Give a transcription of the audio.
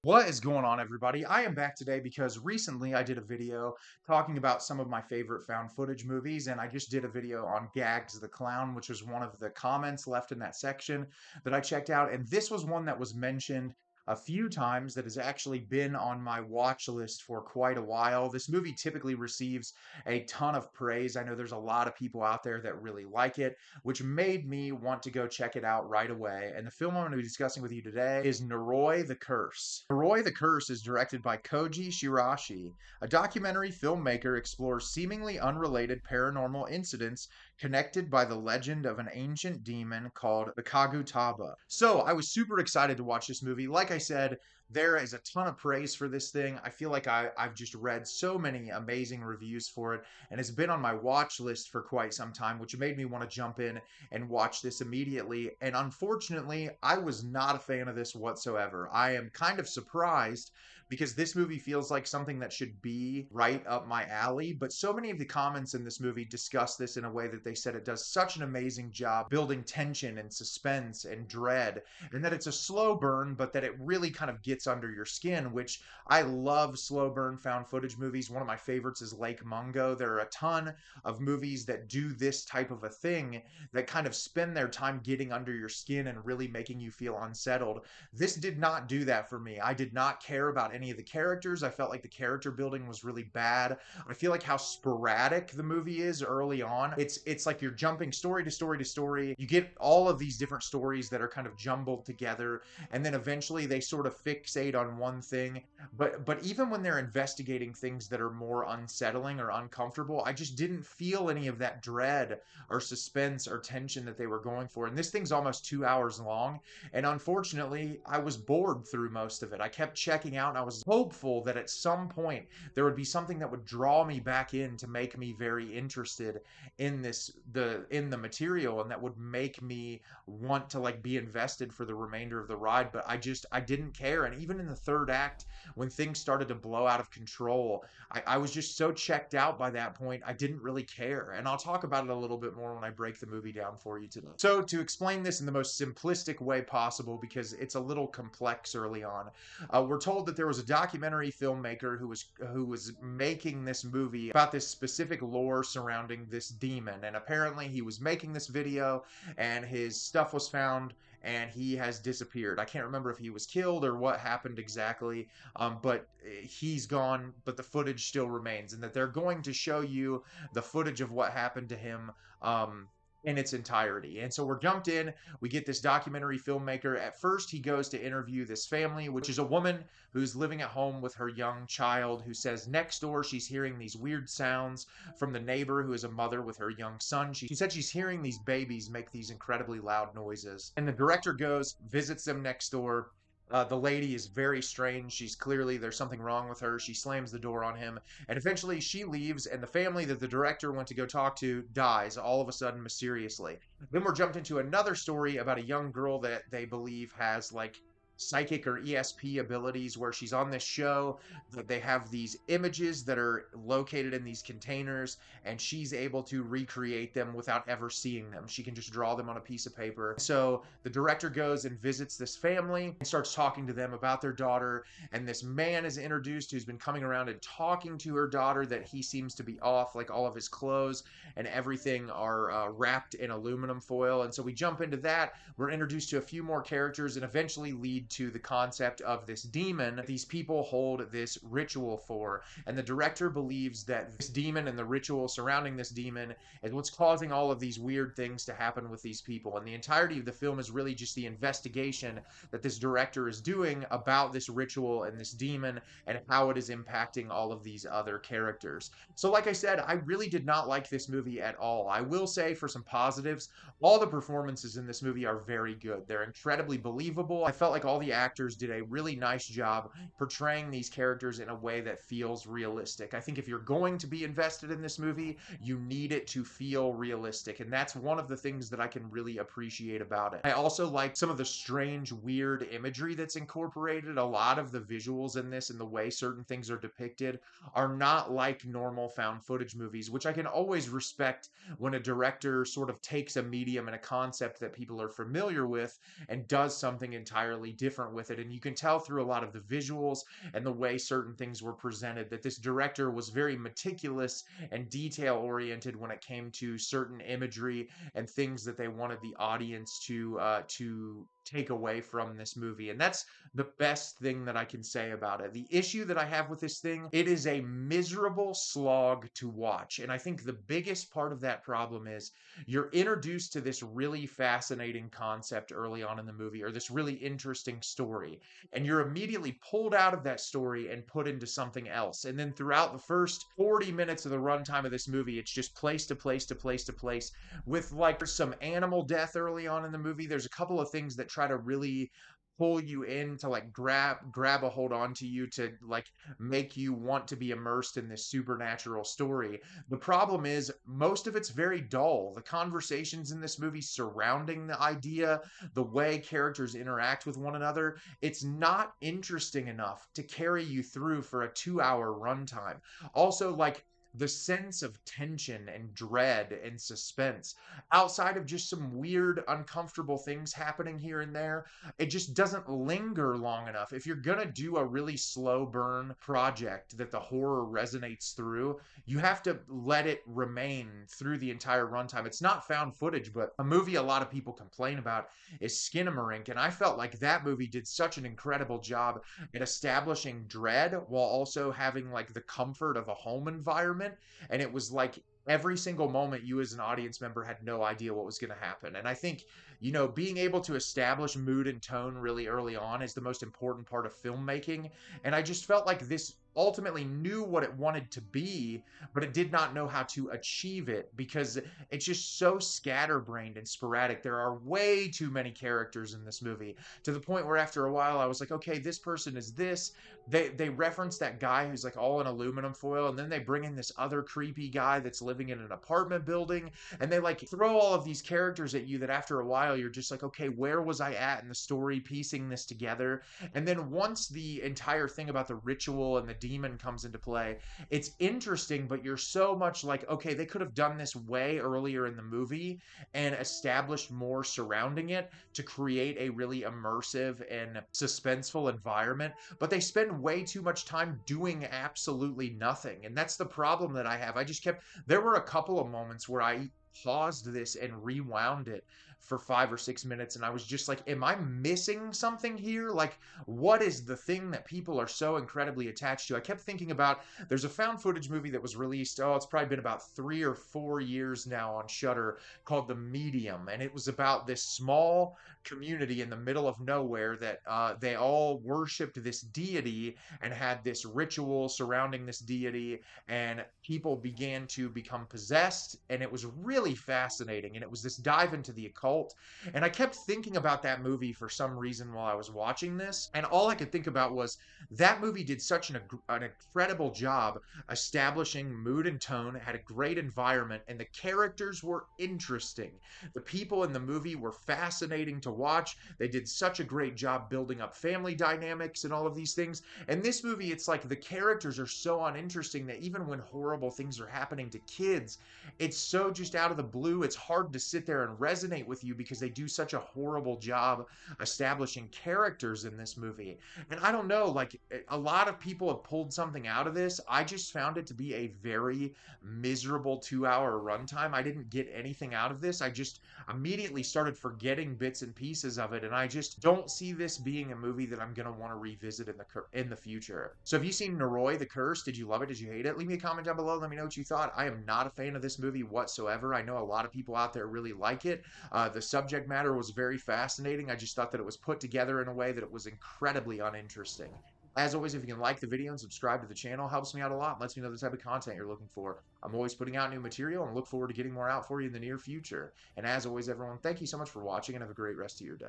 What is going on, everybody? I am back today because recently I did a video talking about some of my favorite found footage movies, and I just did a video on Gags the Clown, which was one of the comments left in that section that I checked out. And this was one that was mentioned a few times that has actually been on my watch list for quite a while. This movie typically receives a ton of praise. I know there's a lot of people out there that really like it, which made me want to go check it out right away. And the film I'm going to be discussing with you today is Noroi the Curse. Noroi the Curse is directed by Kōji Shiraishi. A documentary filmmaker explores seemingly unrelated paranormal incidents connected by the legend of an ancient demon called the Kagutaba. So I was super excited to watch this movie. Like I said, there is a ton of praise for this thing. I feel like I've just read so many amazing reviews for it, and it's been on my watch list for quite some time, which made me want to jump in and watch this immediately. And unfortunately, I was not a fan of this whatsoever. I am kind of surprised because this movie feels like something that should be right up my alley. But so many of the comments in this movie discuss this in a way that they said it does such an amazing job building tension and suspense and dread, and that it's a slow burn, but that it really kind of gets under your skin, which I love slow burn found footage movies. One of my favorites is Lake Mungo. There are a ton of movies that do this type of a thing that kind of spend their time getting under your skin and really making you feel unsettled. This did not do that for me. I did not care about any of the characters. I felt like the character building was really bad. I feel like how sporadic the movie is early on. It's like you're jumping story to story to story. You get all of these different stories that are kind of jumbled together, and then eventually they sort of fixate on one thing. But even when they're investigating things that are more unsettling or uncomfortable, I just didn't feel any of that dread or suspense or tension that they were going for. And this thing's almost 2 hours long. And unfortunately, I was bored through most of it. I kept checking out and I was hopeful that at some point there would be something that would draw me back in to make me very interested in the material, and that would make me want to like be invested for the remainder of the ride. But I didn't care. And even in the third act, when things started to blow out of control, I was just so checked out by that point, I didn't really care. And I'll talk about it a little bit more when I break the movie down for you today. So, to explain this in the most simplistic way possible, because it's a little complex early on, we're told that there was a documentary filmmaker who was making this movie about this specific lore surrounding this demon. And apparently, he was making this video, and his stuff was found, and he has disappeared. I can't remember if he was killed or what happened exactly, but he's gone, but the footage still remains, and that they're going to show you the footage of what happened to him in its entirety. And so we're jumped in. We get this documentary filmmaker. At first, he goes to interview this family, which is a woman who's living at home with her young child, who says next door she's hearing these weird sounds from the neighbor who is a mother with her young son. She said she's hearing these babies make these incredibly loud noises. And the director goes, visits them next door. The lady is very strange. She's clearly, there's something wrong with her. She slams the door on him, and eventually she leaves, and the family that the director went to go talk to dies all of a sudden mysteriously. Then we're jumped into another story about a young girl that they believe has like psychic or ESP abilities, where she's on this show that they have these images that are located in these containers, and she's able to recreate them without ever seeing them. She can just draw them on a piece of paper. So the director goes and visits this family and starts talking to them about their daughter, and this man is introduced who's been coming around and talking to her daughter, that he seems to be off, like all of his clothes and everything are wrapped in aluminum foil. And so we jump into that. We're introduced to a few more characters and eventually lead to the concept of this demon these people hold this ritual for. And the director believes that this demon and the ritual surrounding this demon is what's causing all of these weird things to happen with these people. And the entirety of the film is really just the investigation that this director is doing about this ritual and this demon and how it is impacting all of these other characters. So like I said, I really did not like this movie at all. I will say, for some positives, all the performances in this movie are very good. They're incredibly believable. I felt like all the actors did a really nice job portraying these characters in a way that feels realistic. I think if you're going to be invested in this movie, you need it to feel realistic, and that's one of the things that I can really appreciate about it. I also like some of the strange, weird imagery that's incorporated. A lot of the visuals in this and the way certain things are depicted are not like normal found footage movies, which I can always respect when a director sort of takes a medium and a concept that people are familiar with and does something entirely different different with it. And you can tell through a lot of the visuals and the way certain things were presented that this director was very meticulous and detail oriented when it came to certain imagery and things that they wanted the audience to take away from this movie. And that's the best thing that I can say about it. The issue that I have with this thing, it is a miserable slog to watch. And I think the biggest part of that problem is you're introduced to this really fascinating concept early on in the movie, or this really interesting story, and you're immediately pulled out of that story and put into something else. And then throughout the first 40 minutes of the runtime of this movie, it's just place to place to place to place with like some animal death early on in the movie. There's a couple of things that try to really pull you in to like grab a hold on to you to like make you want to be immersed in this supernatural story. The problem is most of it's very dull. The conversations in this movie surrounding the idea, the way characters interact with one another, it's not interesting enough to carry you through for a 2-hour runtime. Also, like, the sense of tension and dread and suspense, outside of just some weird, uncomfortable things happening here and there, it just doesn't linger long enough. If you're gonna do a really slow burn project that the horror resonates through, you have to let it remain through the entire runtime. It's not found footage, but a movie a lot of people complain about is Skinamarink, and I felt like that movie did such an incredible job at establishing dread while also having like the comfort of a home environment. And it was like every single moment you as an audience member had no idea what was going to happen. And I think, you know, being able to establish mood and tone really early on is the most important part of filmmaking. And I just felt like this ultimately knew what it wanted to be, but it did not know how to achieve it because it's just so scatterbrained and sporadic. There are way too many characters in this movie to the point where after a while I was like, okay, this person is this. They reference that guy who's like all in aluminum foil, and then they bring in this other creepy guy that's living in an apartment building, and they like throw all of these characters at you that after a while you're just like, okay, where was I at in the story piecing this together? And then once the entire thing about the ritual and the demon comes into play, it's interesting, but you're so much like, okay, they could have done this way earlier in the movie and established more surrounding it to create a really immersive and suspenseful environment, but they spend way too much time doing absolutely nothing. And that's the problem that I have. There were a couple of moments where I paused this and rewound it for 5 or 6 minutes, and I was just like, am I missing something here? Like, what is the thing that people are so incredibly attached to? I kept thinking about, there's a found footage movie that was released, it's probably been about 3 or 4 years now on Shudder, called The Medium, and it was about this small community in the middle of nowhere that they all worshipped this deity and had this ritual surrounding this deity, and people began to become possessed, and it was really fascinating, and it was this dive into the occult. And I kept thinking about that movie for some reason while I was watching this, and all I could think about was that movie did such an incredible job establishing mood and tone. It had a great environment, and the characters were interesting. The people in the movie were fascinating to watch. They did such a great job building up family dynamics and all of these things. And this movie, it's like the characters are so uninteresting that even when horrible things are happening to kids, it's so just out of the blue. It's hard to sit there and resonate with you because they do such a horrible job establishing characters in this movie. And I don't know, like, a lot of people have pulled something out of this. I just found it to be a very miserable 2-hour runtime. I didn't get anything out of this. I just immediately started forgetting bits and pieces of it, and I just don't see this being a movie that I'm going to want to revisit in the future. So have you seen Noroi, The Curse? Did you love it? Did you hate it? Leave me a comment down below. Let me know what you thought. I am not a fan of this movie whatsoever. I know a lot of people out there really like it. The subject matter was very fascinating. I just thought that it was put together in a way that it was incredibly uninteresting. As always, if you can like the video and subscribe to the channel, helps me out a lot and lets me know the type of content you're looking for. I'm always putting out new material and look forward to getting more out for you in the near future. And as always, everyone, thank you so much for watching and have a great rest of your day.